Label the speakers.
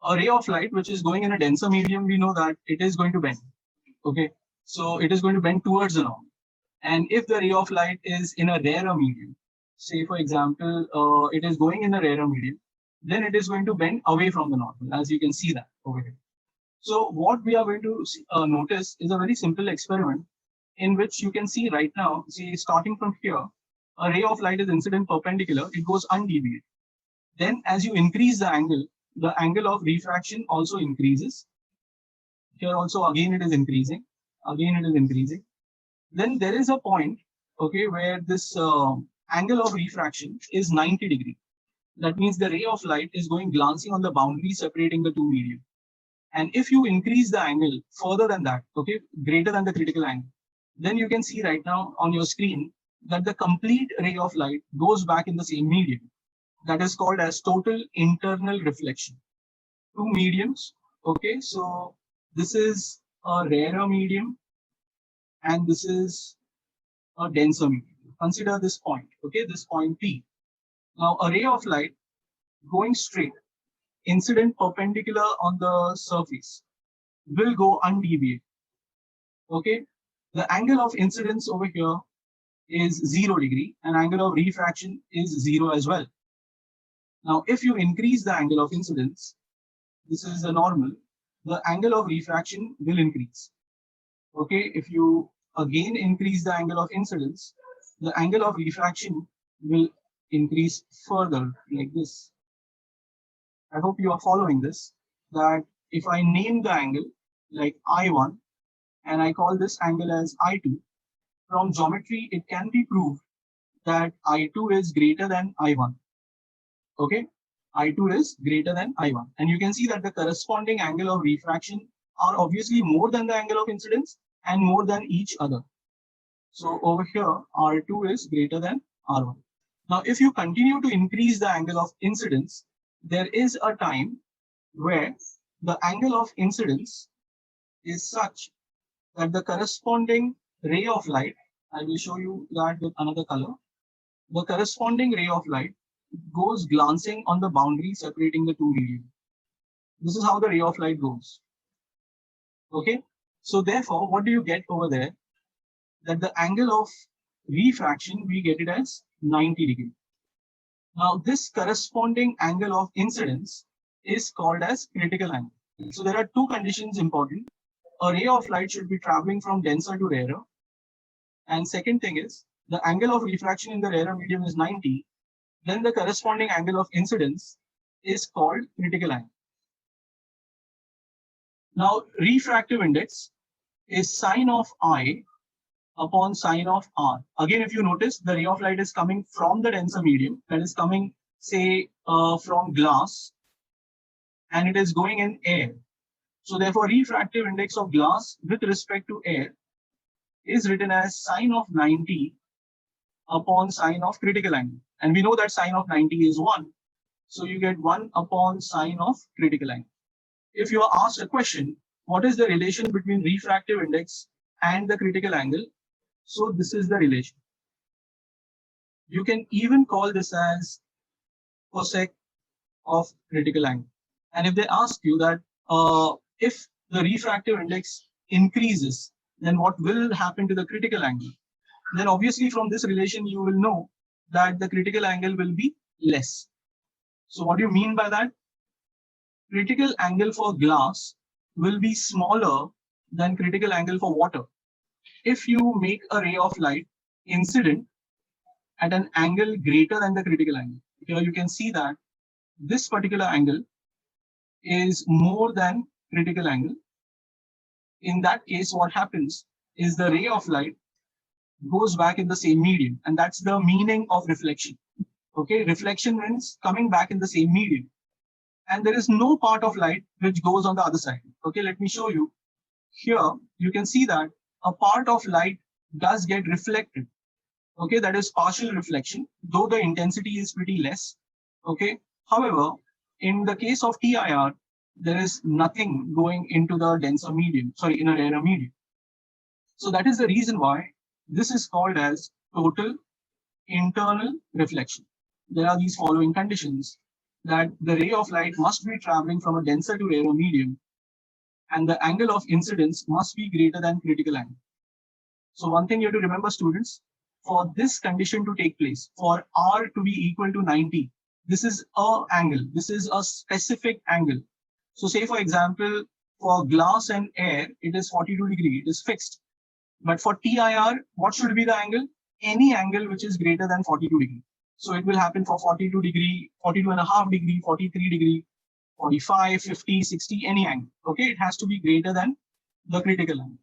Speaker 1: A ray of light which is going in a denser medium, we know that it is going to bend. Okay, so it is going to bend towards the norm. And if the ray of light is in a rarer medium, say for example, it is going in a rarer medium, then it is going to bend away from the normal, as you can see that over here. So what we are going to notice is a very simple experiment in which you can see right now, see starting from here, a ray of light is incident perpendicular, it goes undeviated. Then as you increase the angle of refraction also increases. Here also again it is increasing, again it is increasing. Then there is a point, okay, where this angle of refraction is 90 degree. That means the ray of light is going glancing on the boundary separating the two medium. And if you increase the angle further than that, okay, greater than the critical angle, then you can see right now on your screen that the complete ray of light goes back in the same medium. That is called as total internal reflection. Two mediums, okay, so this is a rarer medium and this is a denser medium. Consider this point, okay, this point P. Now a ray of light going straight, incident perpendicular on the surface, will go undeviated. Okay, the angle of incidence over here is 0 degree and angle of refraction is 0 as well. Now if you increase the angle of incidence, this is the normal, the angle of refraction will increase. Okay, if you again increase the angle of incidence, the angle of refraction will increase further like this. I hope you are following this, that if I name the angle like I1 and I call this angle as I2, from geometry it can be proved that I2 is greater than I1. Okay, I2 is greater than I1. And you can see that the corresponding angle of refraction are obviously more than the angle of incidence and more than each other. So over here, R2 is greater than R1. Now, if you continue to increase the angle of incidence, there is a time where the angle of incidence is such that the corresponding ray of light, I will show you that with another color, the corresponding ray of light goes glancing on the boundary separating the two medium. This is how the ray of light goes. Okay, so therefore, what do you get over there? That the angle of refraction, we get it as 90 degree. Now, this corresponding angle of incidence is called as critical angle. So there are two conditions important. A ray of light should be traveling from denser to rarer. And second thing is, the angle of refraction in the rarer medium is 90. Then the corresponding angle of incidence is called critical angle. Now, refractive index is sine of I upon sine of R. Again, if you notice, the ray of light is coming from the denser medium, that is coming, say, from glass, and it is going in air. So therefore, refractive index of glass with respect to air is written as sine of 90 upon sine of critical angle. And we know that sine of 90 is 1. So you get 1 upon sine of critical angle. If you are asked a question, what is the relation between refractive index and the critical angle? So this is the relation. You can even call this as cosec of critical angle. And if they ask you that if the refractive index increases, then what will happen to the critical angle? Then obviously from this relation, you will know that the critical angle will be less. So what do you mean by that? Critical angle for glass will be smaller than critical angle for water. If you make a ray of light incident at an angle greater than the critical angle, here you can see that this particular angle is more than critical angle. In that case, what happens is the ray of light goes back in the same medium, and that's the meaning of reflection. Okay, reflection means coming back in the same medium, and there is no part of light which goes on the other side. Okay, let me show you. Here you can see that a part of light does get reflected. Okay, that is partial reflection, though the intensity is pretty less. Okay, however, in the case of TIR, there is nothing going into the denser medium, sorry, in a rarer medium. So that is the reason why this is called as total internal reflection. There are these following conditions. that the ray of light must be traveling from a denser to rarer medium, and the angle of incidence must be greater than critical angle. So one thing you have to remember, students, for this condition to take place, for R to be equal to 90, this is a angle. This is a specific angle. So say, for example, for glass and air, it is 42 degree. It is fixed. But for TIR, what should be the angle? Any angle which is greater than 42 degree. So it will happen for 42 degree, 42 and a half degree, 43 degree, 45, 50, 60, any angle. Okay, it has to be greater than the critical angle.